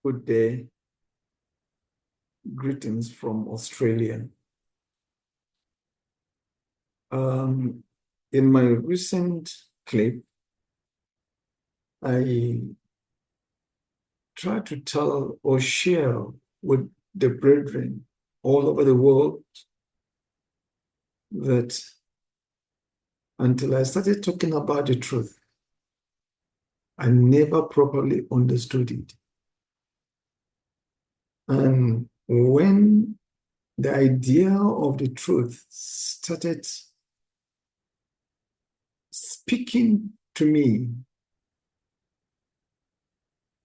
Good day. Greetings from Australia. In my recent clip, I tried to tell or share with the brethren all over the world that until I started talking about the truth, I never properly understood it. And when the idea of the truth started speaking to me,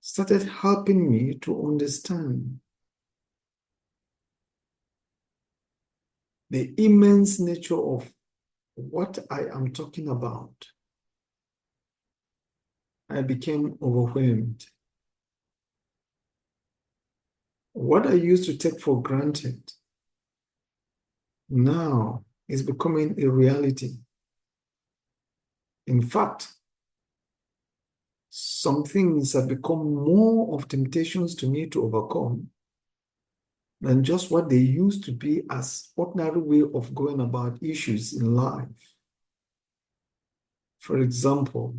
started helping me to understand the immense nature of what I am talking about, I became overwhelmed. What I used to take for granted now is becoming a reality. In fact, some things have become more of temptations to me to overcome than just what they used to be as ordinary way of going about issues in life. For example,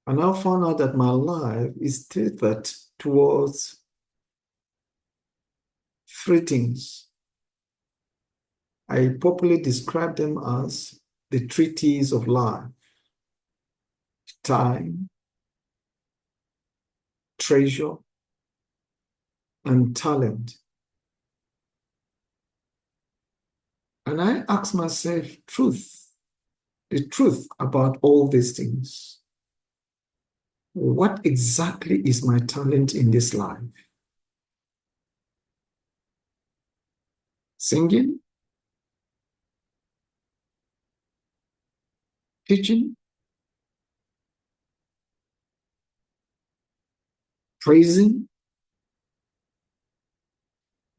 I now found out that my life is tethered towards three things. I popularly describe them as the three T's of life: time, treasure, and talent. And I ask myself the truth about all these things. What exactly is my talent in this life? Singing? Teaching? Praising?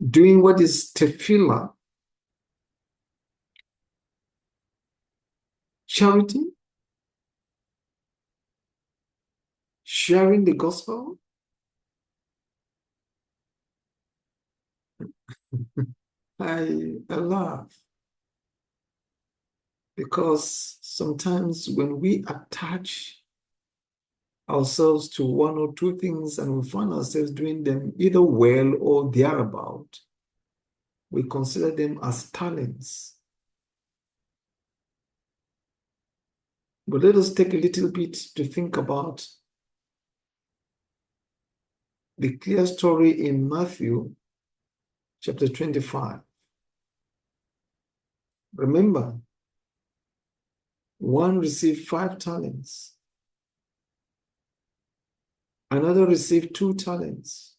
Doing what is tefillah? Charity? Sharing the gospel? I laugh because sometimes when we attach ourselves to one or two things and we find ourselves doing them either well or thereabout, we consider them as talents. But let us take a little bit to think about the clear story in Matthew chapter 25. Remember, one received 5 talents, another received 2 talents,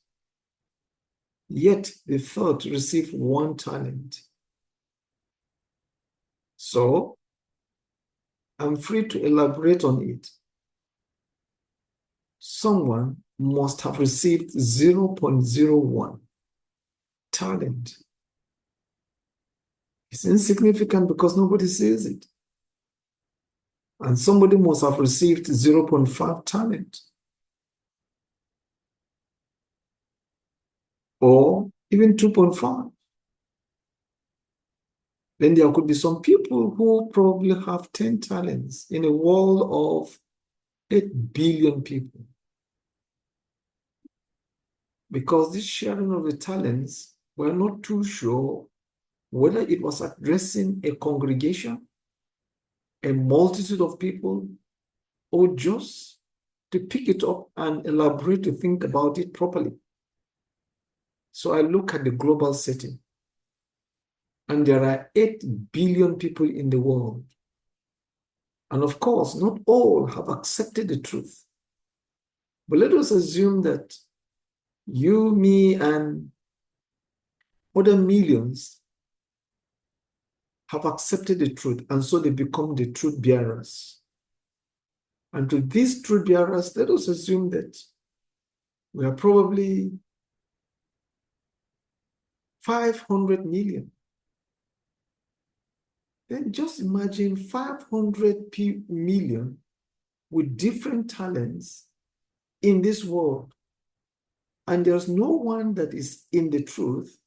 yet the third received 1 talent. So, I'm free to elaborate on it. Someone must have received 0.01 talent. It's insignificant because nobody sees it. And somebody must have received 0.5 talent. Or even 2.5. Then there could be some people who probably have 10 talents in a world of 8 billion people. Because this sharing of the talents, we're not too sure whether it was addressing a congregation, a multitude of people, or just to pick it up and elaborate to think about it properly. So I look at the global setting, and there are 8 billion people in the world. And of course, not all have accepted the truth. But let us assume that you, me, and other millions have accepted the truth, and so they become the truth bearers. And to these truth bearers, let us assume that we are probably 500 million. Then just imagine 500 million with different talents in this world. And there's no one that is in the truth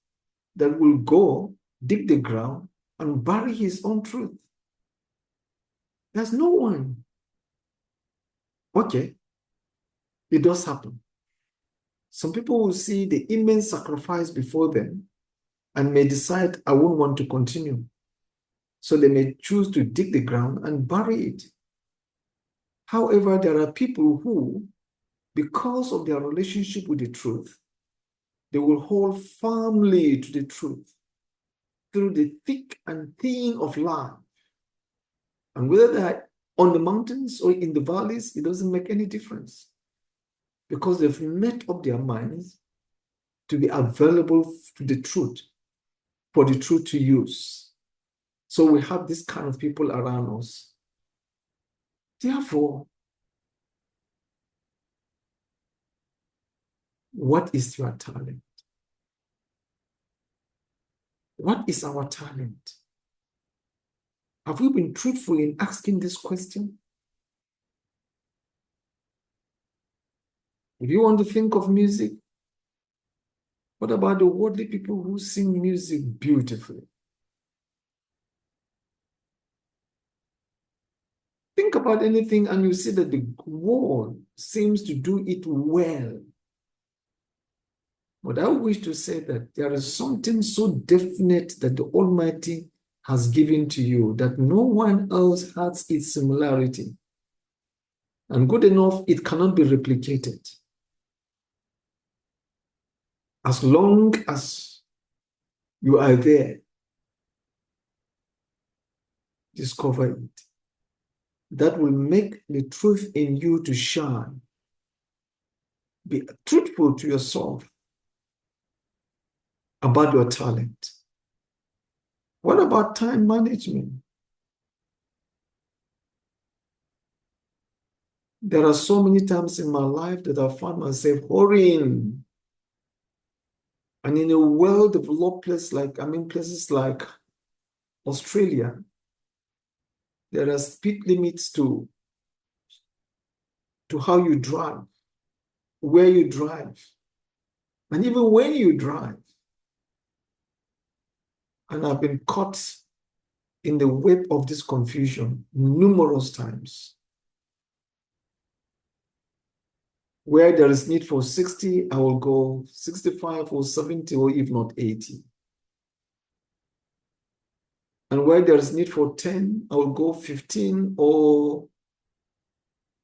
that will go dig the ground and bury his own truth. There's no one. Okay, it does happen. Some people will see the immense sacrifice before them and may decide, I won't want to continue. So they may choose to dig the ground and bury it. However, there are people who, because of their relationship with the truth, they will hold firmly to the truth through the thick and thin of life. And whether they're on the mountains or in the valleys, it doesn't make any difference, because they've made up their minds to be available to the truth, for the truth to use. So we have this kind of people around us. Therefore, what is your talent? What is our talent? Have we been truthful in asking this question? If you want to think of music, what about the worldly people who sing music beautifully? Think about anything and you see that the world seems to do it well. But I wish to say that there is something so definite that the Almighty has given to you that no one else has its similarity. And good enough, it cannot be replicated. As long as you are there, discover it. That will make the truth in you to shine. Be truthful to yourself about your talent. What about time management? There are so many times in my life that I found myself hurrying. And in a well-developed place places like Australia, there are speed limits to how you drive, where you drive, and even when you drive. And I've been caught in the web of this confusion numerous times. Where there is need for 60, I will go 65 or 70 or if not 80. And where there is need for 10, I will go 15 or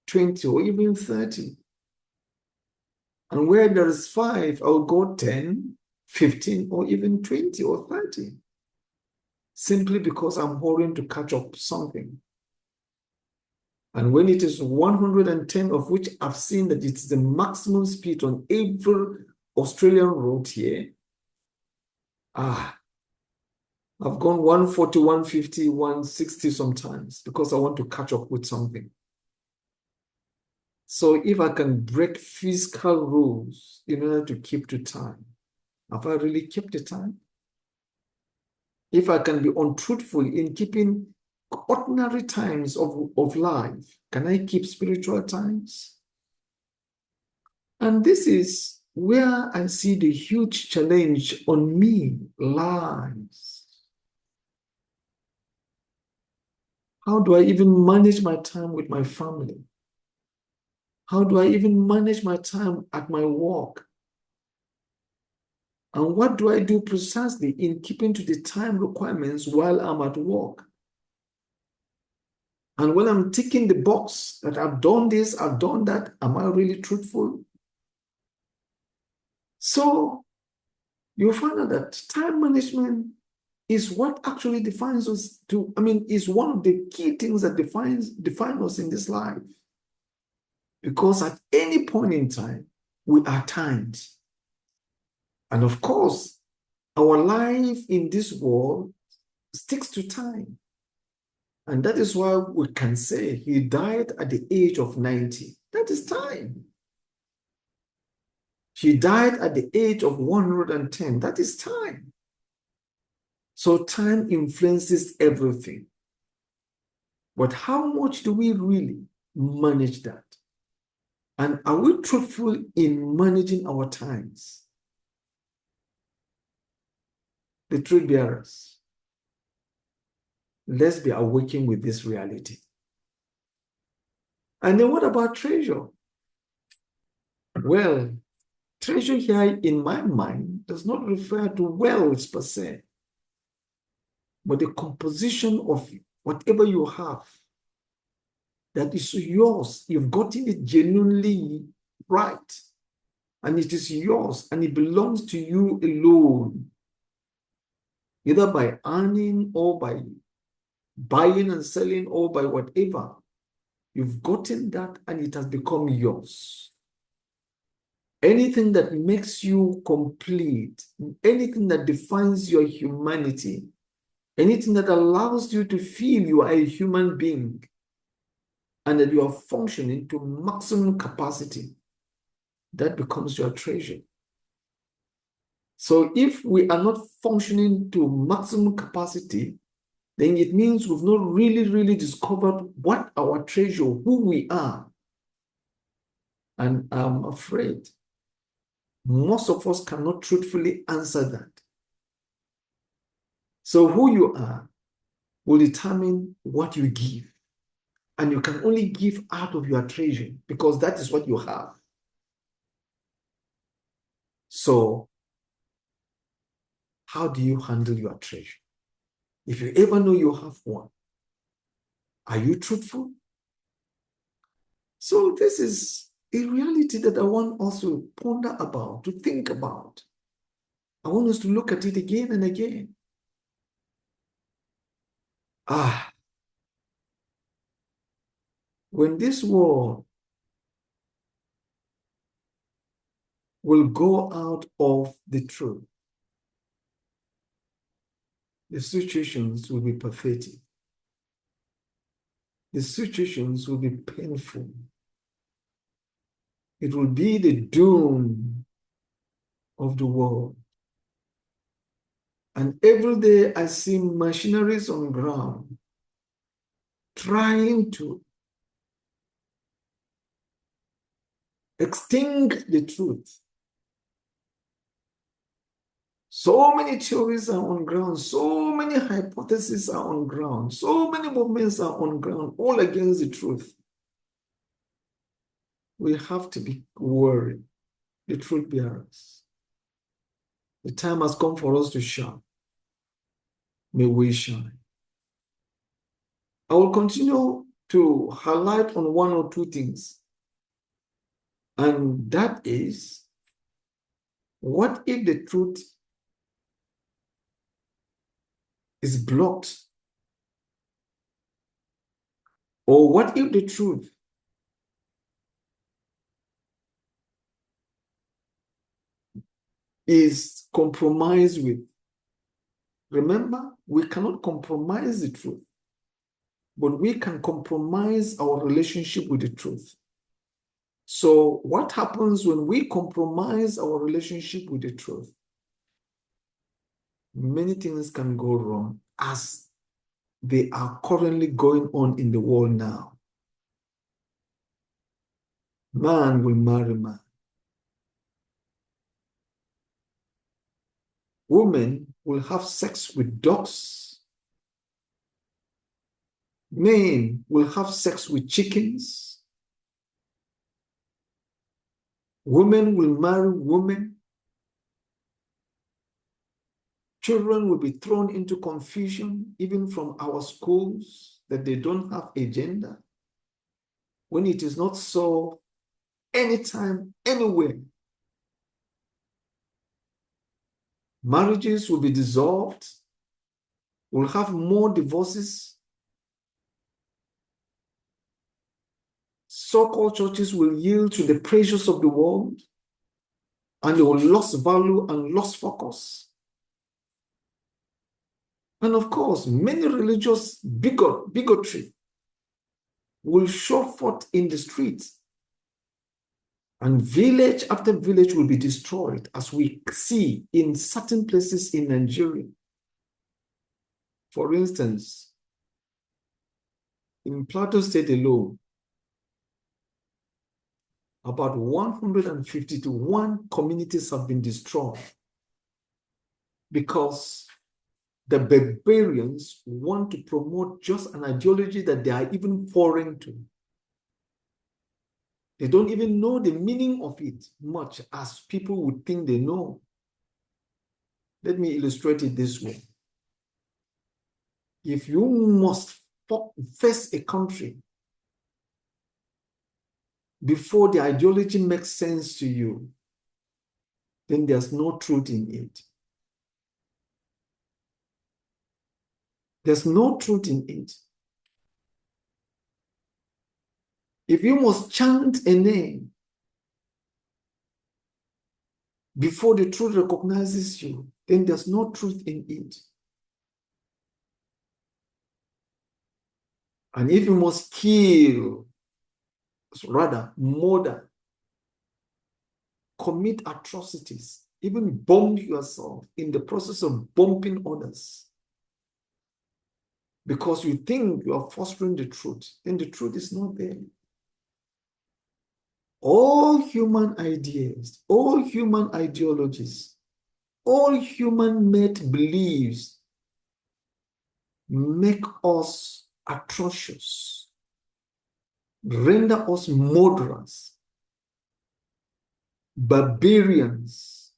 20 or even 30. And where there is 5, I will go 10, 15 or even 20 or 30. Simply because I'm hurrying to catch up something. And when it is 110, of which I've seen that it's the maximum speed on every Australian road here, I've gone 140, 150, 160 sometimes because I want to catch up with something. So if I can break physical rules in order to keep to time, have I really kept the time? If I can be untruthful in keeping ordinary times of life, can I keep spiritual times? And this is where I see the huge challenge on me lies. How do I even manage my time with my family? How do I even manage my time at my work? And what do I do precisely in keeping to the time requirements while I'm at work? And when I'm ticking the box that I've done this, I've done that, am I really truthful? So you'll find out that time management is what actually defines us is one of the key things that define us in this life. Because at any point in time, we are timed. And of course, our life in this world sticks to time. And that is why we can say he died at the age of 90. That is time. He died at the age of 110. That is time. So time influences everything. But how much do we really manage that? And are we truthful in managing our times? The truth bearers, let's be awakened with this reality. And then what about treasure? Well, treasure here in my mind does not refer to wealth per se, but the composition of whatever you have that is yours. You've gotten it genuinely right, and it is yours, and it belongs to you alone, either by earning or by buying and selling or by whatever. You've gotten that, and it has become yours. Anything that makes you complete, anything that defines your humanity, anything that allows you to feel you are a human being and that you are functioning to maximum capacity, that becomes your treasure. So if we are not functioning to maximum capacity, then it means we've not really discovered what our treasure, who we are. And I'm afraid most of us cannot truthfully answer that. So who you are will determine what you give. And you can only give out of your treasure because that is what you have. So how do you handle your treasure? If you ever know you have one, are you truthful? So this is a reality that I want us to ponder about, to think about. I want us to look at it again and again. When this world will go out of the truth, the situations will be pathetic. The situations will be painful. It will be the doom of the world. And every day I see machineries on ground trying to extinct the truth. So many theories are on ground, so many hypotheses are on ground, so many movements are on ground, all against the truth. We have to be worried, the truth bearers. The time has come for us to shine. May we shine. I will continue to highlight on one or two things. And that is, what if the truth is blocked? Or what if the truth is compromised with? Remember, we cannot compromise the truth, but we can compromise our relationship with the truth. So what happens when we compromise our relationship with the truth? Many things can go wrong as they are currently going on in the world now. Man will marry man. Women will have sex with dogs. Men will have sex with chickens. Women will marry women. Children will be thrown into confusion, even from our schools, that they don't have a gender. When it is not so, anytime, anywhere. Marriages will be dissolved. We'll have more divorces. So-called churches will yield to the pressures of the world, and they will lose value and lose focus. And of course, many religious bigotry will show forth in the streets, and village after village will be destroyed, as we see in certain places in Nigeria. For instance, in Plateau State alone, about 151 communities have been destroyed because the barbarians want to promote just an ideology that they are even foreign to. They don't even know the meaning of it much as people would think they know. Let me illustrate it this way. If you must face a country before the ideology makes sense to you, then there's no truth in it. There's no truth in it. If you must chant a name before the truth recognizes you, then there's no truth in it. And if you must kill, rather murder, commit atrocities, even bomb yourself in the process of bombing others, because you think you are fostering the truth, then the truth is not there. All human ideas, all human ideologies, all human-made beliefs make us atrocious, render us murderers, barbarians,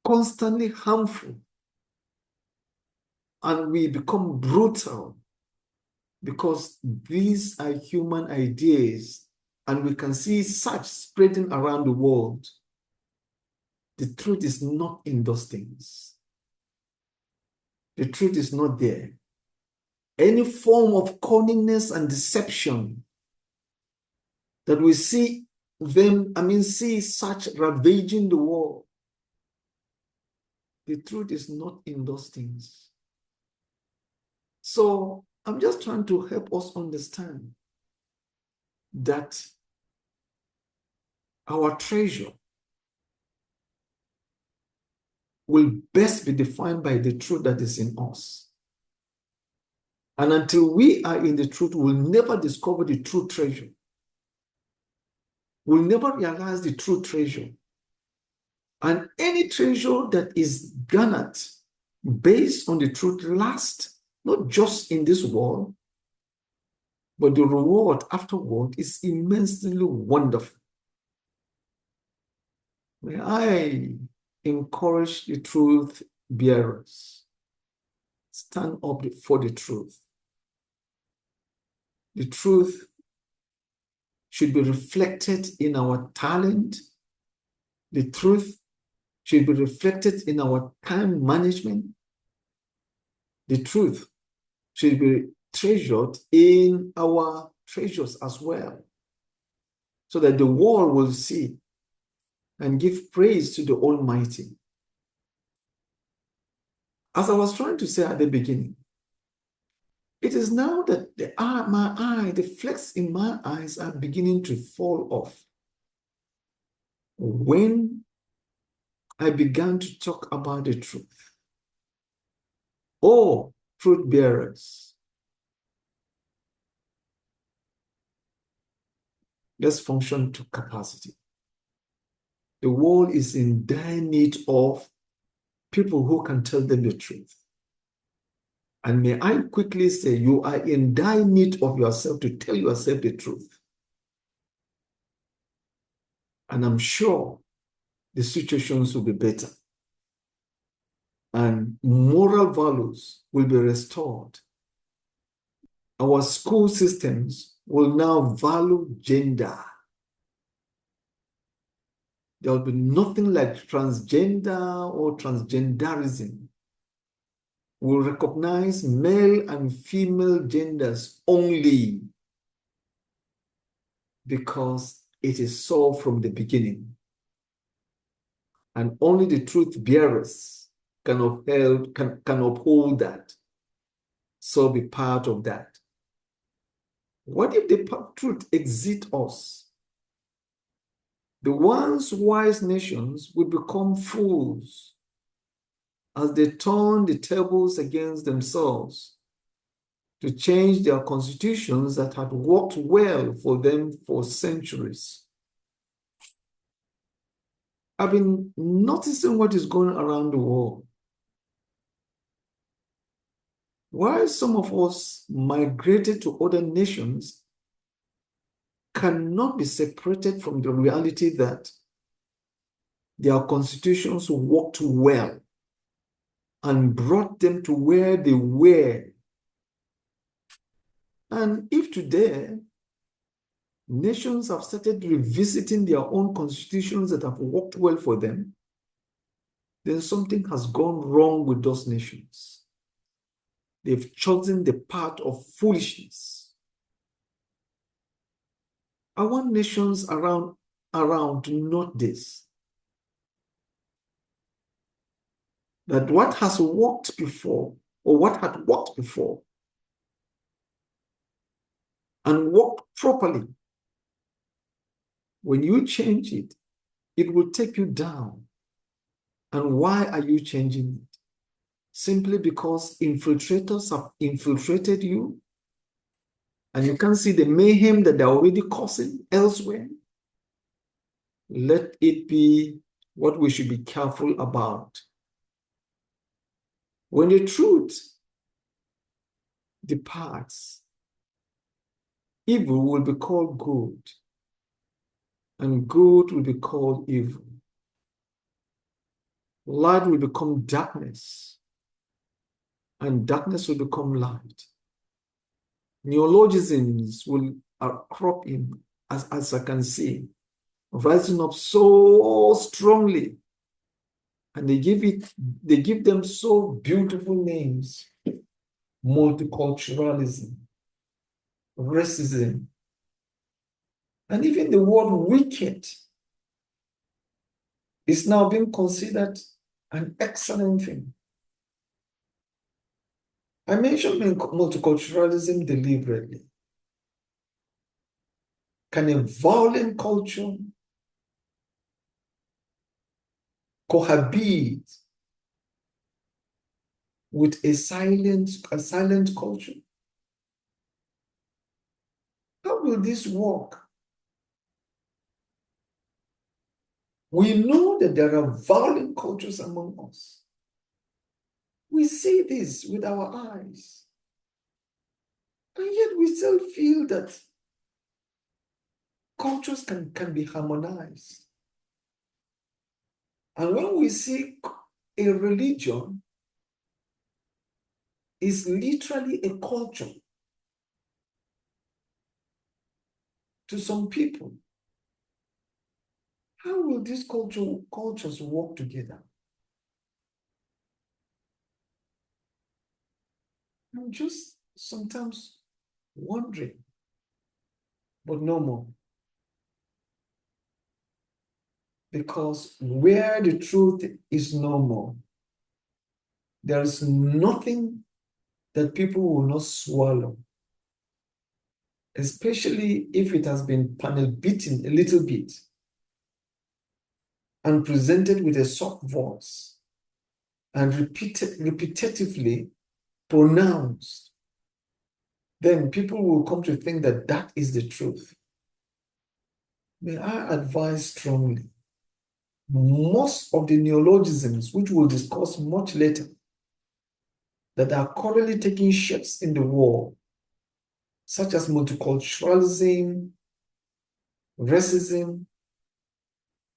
constantly harmful, and we become brutal because these are human ideas and we can see such spreading around the world. The truth is not in those things. The truth is not there. Any form of cunningness and deception that we see see such ravaging the world, the truth is not in those things. So I'm just trying to help us understand that our treasure will best be defined by the truth that is in us. And until we are in the truth, we'll never discover the true treasure. We'll never realize the true treasure. And any treasure that is garnered based on the truth lasts, not just in this world, but the reward afterward is immensely wonderful. May I encourage the truth bearers. Stand up for the truth. The truth should be reflected in our talent. The truth should be reflected in our time management. The truth should be treasured in our treasures as well, so that the world will see and give praise to the Almighty. As I was trying to say at the beginning, it is now that the flecks in my eyes are beginning to fall off. When I began to talk about the truth. Oh, fruit bearers, let's function to capacity. The world is in dire need of people who can tell them the truth. And may I quickly say, you are in dire need of yourself to tell yourself the truth. And I'm sure the situations will be better. And moral values will be restored. Our school systems will now value gender. There will be nothing like transgender or transgenderism. We'll recognize male and female genders only because it is so from the beginning. And only the truth bearers can uphold that. So be part of that. What if the truth exit us? The once wise nations will become fools as they turn the tables against themselves to change their constitutions that had worked well for them for centuries. I've been noticing what is going around the world. While some of us migrated to other nations, cannot be separated from the reality that their constitutions worked well and brought them to where they were. And if today nations have started revisiting their own constitutions that have worked well for them, then something has gone wrong with those nations. They've chosen the path of foolishness. I want nations around to note this, that what has worked before, or what had worked before, and worked properly, when you change it, it will take you down. And why are you changing it? Simply because infiltrators have infiltrated you, and you can't see the mayhem that they're already causing elsewhere? Let it be what we should be careful about. When the truth departs, evil will be called good, and good will be called evil. Light will become darkness, and darkness will become light. Neologisms will crop in, as I can see, rising up so strongly, and they give them so beautiful names: multiculturalism, racism, and even the word wicked is now being considered an excellent thing. I mentioned multiculturalism deliberately. Can a violent culture cohabit with a silent culture? How will this work? We know that there are violent cultures among us. We see this with our eyes. And yet we still feel that cultures can be harmonized. And when we see a religion is literally a culture to some people, how will these cultures work together? I'm just sometimes wondering, but no more. Because where the truth is no more, there is nothing that people will not swallow, especially if it has been panel beaten a little bit and presented with a soft voice and repetitively pronounced. Then people will come to think that that is the truth. May I advise strongly, most of the neologisms, which we'll discuss much later, that are currently taking shapes in the world, such as multiculturalism, racism,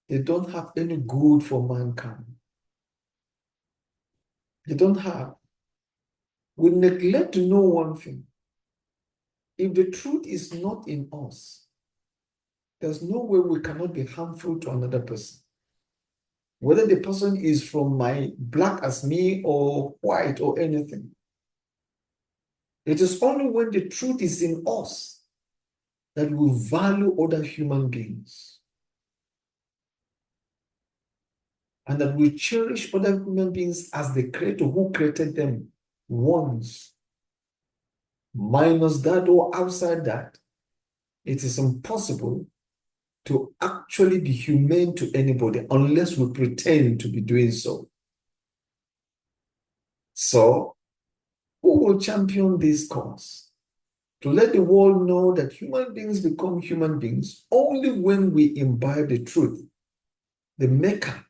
they don't have any good for mankind. They don't have. We neglect to know one thing. If the truth is not in us, there's no way we cannot be harmful to another person. Whether the person is from my black as me or white or anything. It is only when the truth is in us that we value other human beings. And that we cherish other human beings as the creator who created them once. Minus that or outside that, it is impossible to actually be humane to anybody unless we pretend to be doing so. So, Who will champion this cause? To let the world know that human beings become human beings only when we imbibe the truth, the maker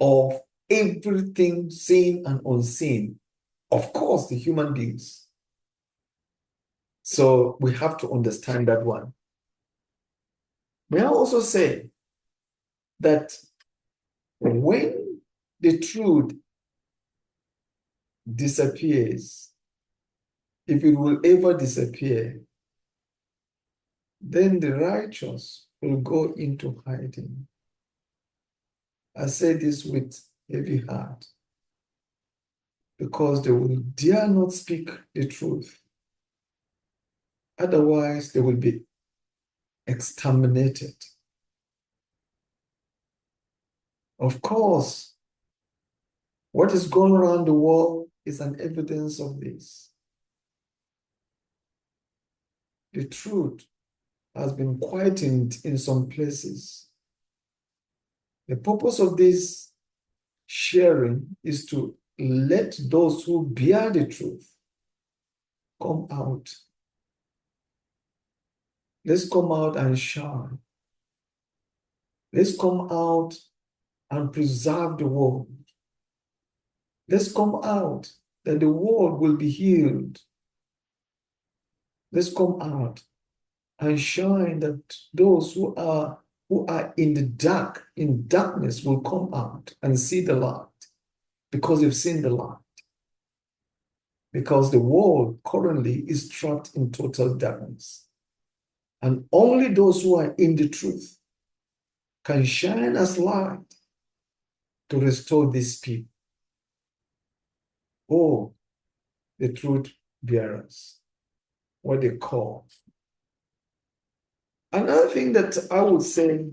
of everything seen and unseen. Of course, the human beings. So we have to understand that one. May I also say that when the truth disappears, if it will ever disappear, then the righteous will go into hiding. I say this with heavy heart because they will dare not speak the truth. Otherwise, they will be exterminated. Of course, what is going around the world is an evidence of this. The truth has been quietened in some places. The purpose of this sharing is to let those who bear the truth come out. Let's come out and shine. Let's come out and preserve the world. Let's come out that the world will be healed. Let's come out and shine that those who are in the dark, in darkness, will come out and see the light because they've seen the light. Because the world currently is trapped in total darkness. And only those who are in the truth can shine as light to restore these people. Oh, the truth bearers, what they call. Another thing that I would say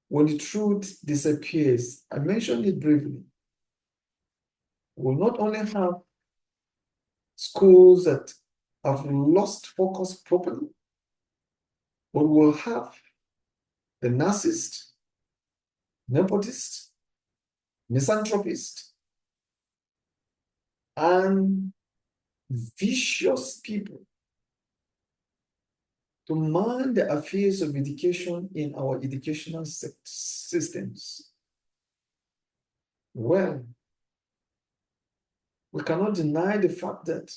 when the truth disappears, I mentioned it briefly, we'll not only have schools that have lost focus properly, but we'll have the narcissist, nepotist, misanthropist, and vicious people to mind the affairs of education in our educational systems. Well, we cannot deny the fact that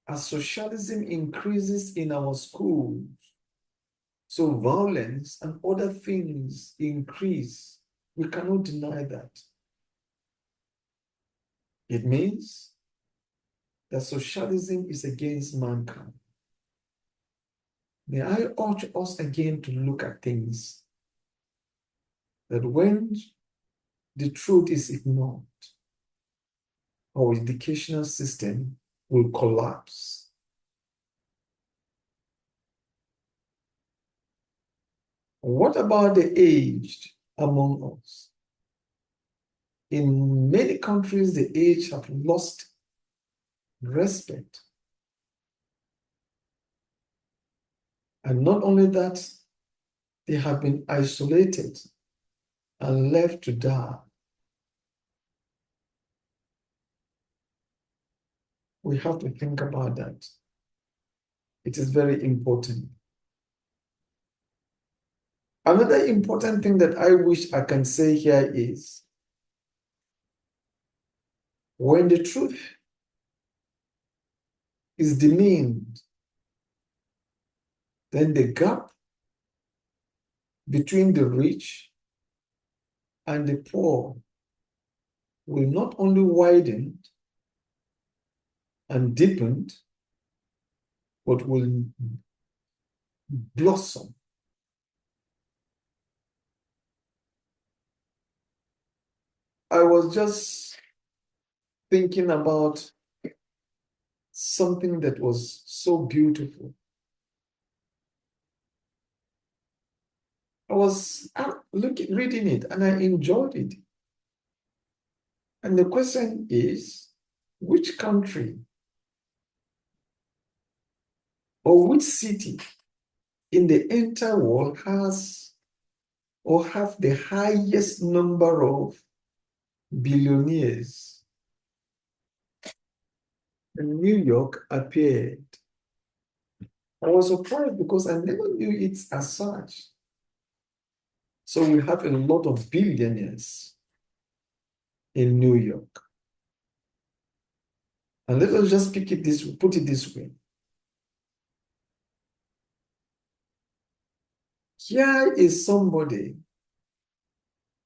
as socialism increases in our schools, so violence and other things increase. We cannot deny that. It means that socialism is against mankind. May I urge us again to look at things that when the truth is ignored, our educational system will collapse. What about the aged among us? In many countries, the aged have lost respect. And not only that, they have been isolated and left to die. We have to think about that. It is very important. Another important thing that I wish I can say here is when the truth is demeaned, then the gap between the rich and the poor will not only widen and deepen, but will blossom. I was just thinking about something that was so beautiful. I was reading it and I enjoyed it. And the question is, which country or which city in the entire world has or have the highest number of billionaires and New York appeared. I was surprised because I never knew it as such. So we have a lot of billionaires in New York. And let us just put it this way. Here is somebody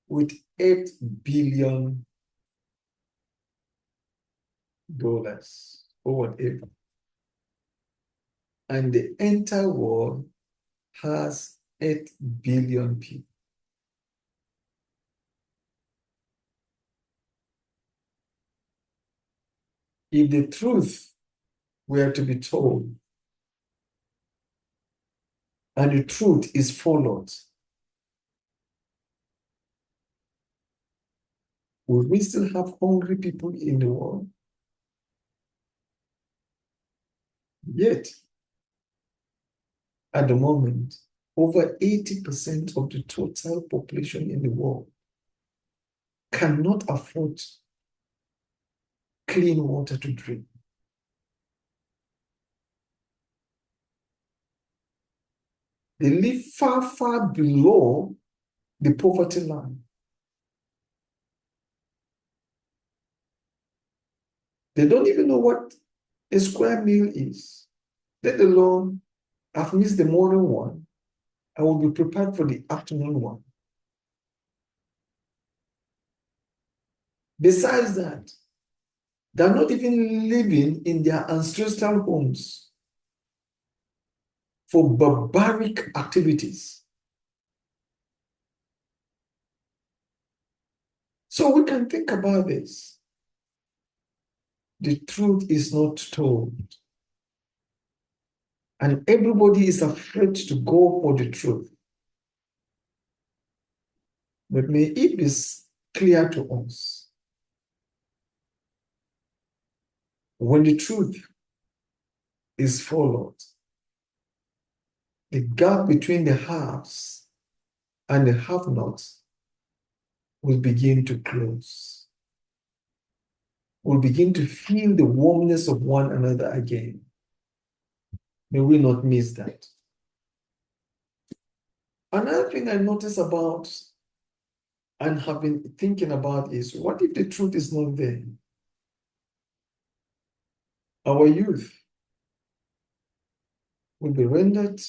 with $8 billion or whatever. And the entire world has 8 billion people. If the truth were to be told, and the truth is followed, will we still have hungry people in the world? Yet, at the moment, over 80% of the total population in the world cannot afford clean water to drink. They live far, far below the poverty line. They don't even know what a square meal is, let alone I've missed the morning one. I will be prepared for the afternoon one. Besides that, they're not even living in their ancestral homes for barbaric activities. So we can think about this. The truth is not told. And everybody is afraid to go for the truth. But may it be clear to us, when the truth is followed, the gap between the haves and the have-nots will begin to close. We'll begin to feel the warmness of one another again. May we not miss that. Another thing I notice about and have been thinking about is, what if the truth is not there? Our youth will be rendered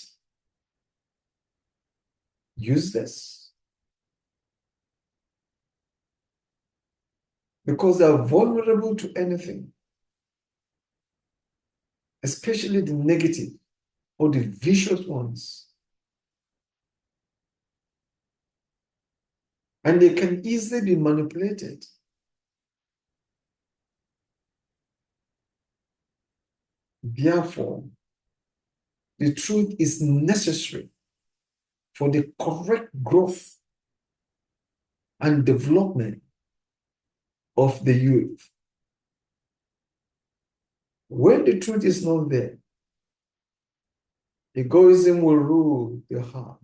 useless because they are vulnerable to anything, especially the negative or the vicious ones. And they can easily be manipulated. Therefore, the truth is necessary for the correct growth and development of the youth. When the truth is not there, egoism will rule the heart,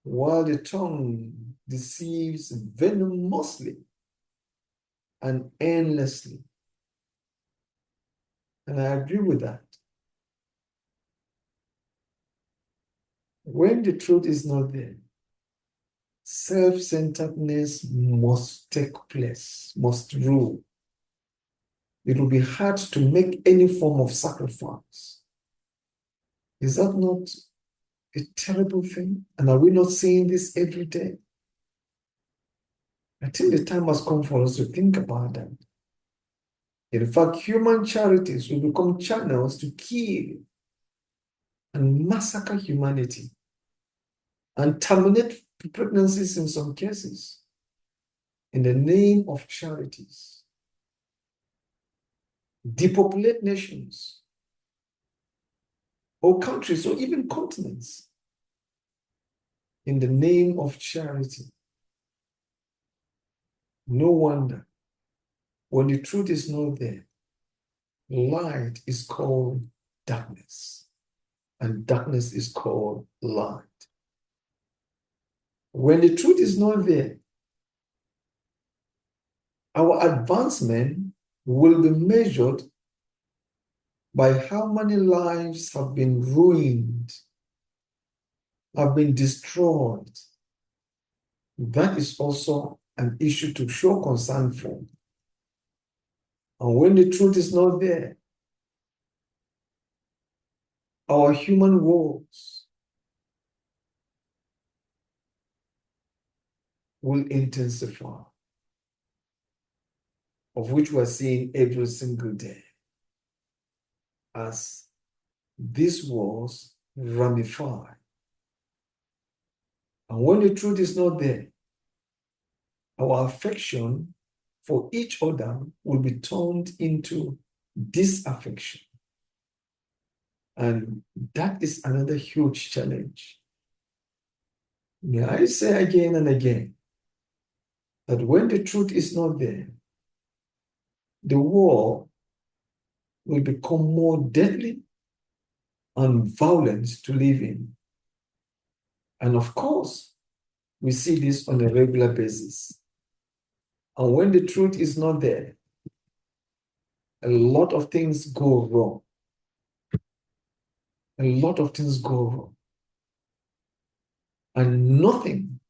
while the tongue deceives venomously and endlessly. And I agree with that. When the truth is not there, self-centeredness must take place, must rule. It will be hard to make any form of sacrifice. Is that not a terrible thing? And are we not seeing this every day? I think the time has come for us to think about that. In fact, human charities will become channels to kill and massacre humanity and terminate pregnancies in some cases in the name of charities. Depopulate nations or countries or even continents in the name of charity. No wonder when the truth is not there, light is called darkness, and darkness is called light. When the truth is not there, our advancement will be measured by how many lives have been ruined, have been destroyed. That is also an issue to show concern for. And when the truth is not there, our human woes will intensify, of which we're seeing every single day as these wars ramify. And when the truth is not there, our affection for each other will be turned into disaffection. And that is another huge challenge. May I say again and again that when the truth is not there, the war will become more deadly and violent to live in. And of course, we see this on a regular basis. And when the truth is not there, a lot of things go wrong. A lot of things go wrong. And nothing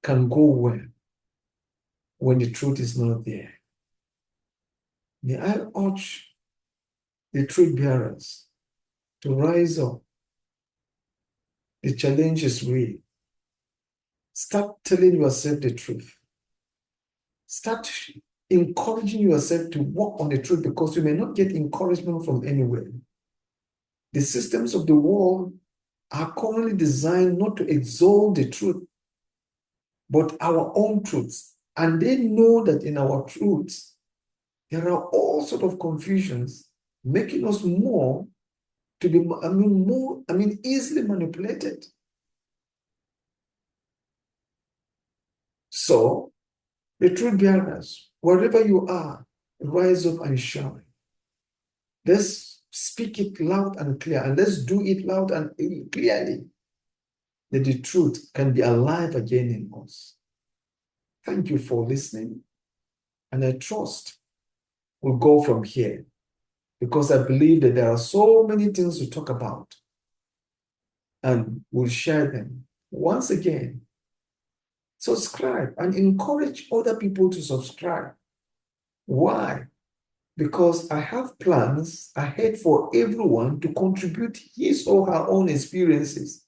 can go well when the truth is not there. May I urge the truth bearers to rise up. The challenge is real. Start telling yourself the truth. Start encouraging yourself to walk on the truth, because you may not get encouragement from anywhere. The systems of the world are currently designed not to exalt the truth, but our own truths. And they know that in our truths, there are all sorts of confusions, making us more to be easily manipulated. So, the truth bearers, wherever you are, rise up and shine. Let's speak it loud and clear, and let's do it loud and clearly, that the truth can be alive again in us. Thank you for listening, and I trust we'll go from here, because I believe that there are so many things to talk about, and we'll share them. Once again, subscribe and encourage other people to subscribe. Why? Because I have plans ahead for everyone to contribute his or her own experiences